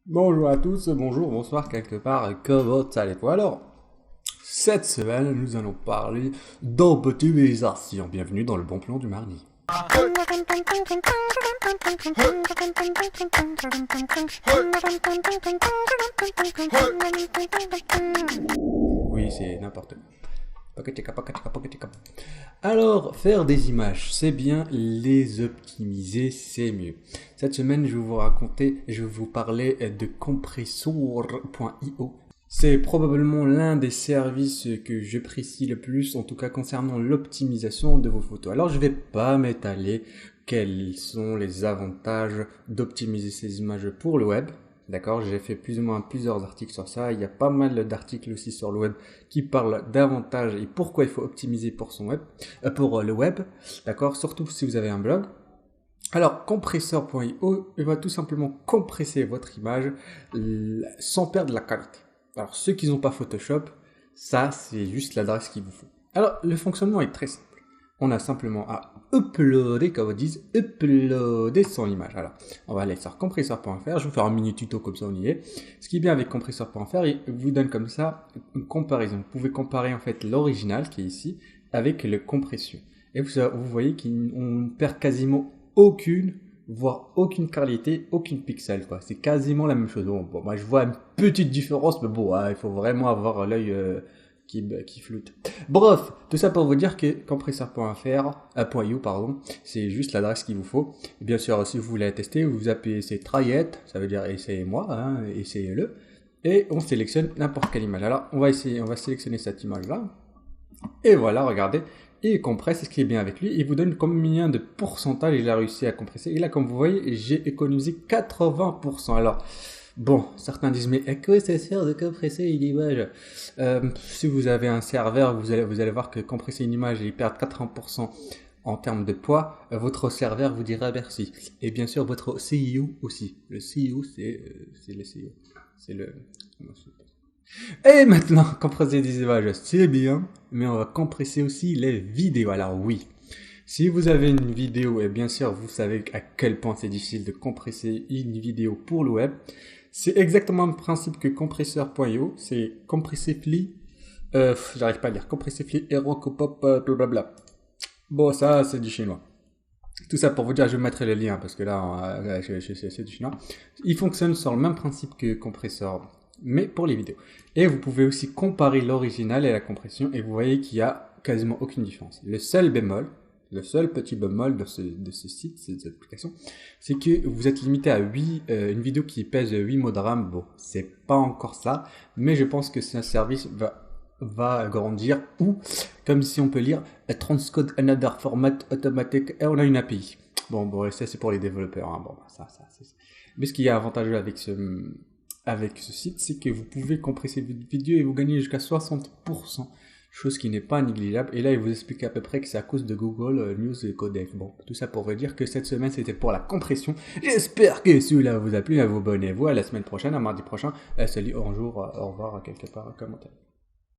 Bonjour à tous, bonjour, bonsoir quelque part, comment allez-vous? Alors, cette semaine, nous allons parler d'optimisation. Bienvenue dans le bon plan du mardi. Oui, c'est n'importe quoi. Poketika, poketika, poketika. Alors, faire des images, c'est bien, les optimiser, c'est mieux. Cette semaine, je vais vous parler de compressor.io. C'est probablement l'un des services que j'apprécie le plus, en tout cas concernant l'optimisation de vos photos. Alors, je vais pas m'étaler quels sont les avantages d'optimiser ces images pour le web. D'accord, j'ai fait plus ou moins plusieurs articles sur ça. Il y a pas mal d'articles aussi sur le web qui parlent davantage et pourquoi il faut optimiser pour son web, pour le web. D'accord, surtout si vous avez un blog. Alors, compressor.io, il va tout simplement compresser votre image sans perdre la qualité. Alors, ceux qui n'ont pas Photoshop, ça, c'est juste l'adresse qu'il vous faut. Alors, le fonctionnement est très simple. On a simplement à uploader, comme on dit, uploader son image. Alors, on va aller sur compressor.fr. Je vais vous faire un mini tuto comme ça, on y est. Ce qui est bien avec compressor.fr, il vous donne comme ça une comparaison. Vous pouvez comparer en fait l'original qui est ici avec le compression. Et vous voyez qu'on perd quasiment aucune, voire aucune qualité, aucune pixel, quoi. C'est quasiment la même chose. Bon, moi je vois une petite différence, mais bon, il faut vraiment avoir l'œil qui floute. Bref, tout ça pour vous dire que compressor.io, pardon, c'est juste l'adresse qu'il vous faut. Et bien sûr, si vous voulez la tester, vous appuyez c'est try it, ça veut dire essayez-moi, hein, essayez-le. Et on sélectionne n'importe quelle image. Alors, on va sélectionner cette image-là. Et voilà, regardez, il compresse, ce qui est bien avec lui, il vous donne combien de pourcentage il a réussi à compresser. Et là, comme vous voyez, j'ai économisé 80%. Alors, bon, certains disent, mais à quoi ça sert de compresser une image? Si vous avez un serveur, vous allez voir que compresser une image et perdre 80% en termes de poids, votre serveur vous dira merci. Et bien sûr, votre CIO aussi. Le CIO, c'est le CIO. C'est le... Et maintenant, compresser des images, c'est bien, mais on va compresser aussi les vidéos. Alors oui, si vous avez une vidéo, et bien sûr, vous savez à quel point c'est difficile de compresser une vidéo pour le web, c'est exactement le principe que compressor.io, c'est compressifly, j'arrive pas à lire, compressifly, pop, blablabla. Bon, ça, c'est du chinois. Tout ça pour vous dire, je vais mettre le lien, parce que là, c'est du chinois. Il fonctionne sur le même principe que compressor, mais pour les vidéos. Et vous pouvez aussi comparer l'original et la compression, et vous voyez qu'il y a quasiment aucune différence. Le seul petit bémol de ce site, de cette application, c'est que vous êtes limité à une vidéo qui pèse 8 mots de RAM. Bon, c'est pas encore ça, mais je pense que ce service va grandir, ou, comme ici on peut lire, transcode another format automatic, et on a une API. Bon, ça c'est pour les développeurs, hein. Bon, ça, c'est... Mais ce qui est avantageux avec ce site, c'est que vous pouvez compresser votre vidéo et vous gagnez jusqu'à 60%, chose qui n'est pas négligeable. Et là, il vous explique à peu près que c'est à cause de Google News et Codec. Bon, tout ça pour vous dire que cette semaine, c'était pour la compression. J'espère que celui-là vous a plu. Abonnez-vous à la semaine prochaine, à mardi prochain. Salut, bonjour, au revoir, quelque part, commentaire.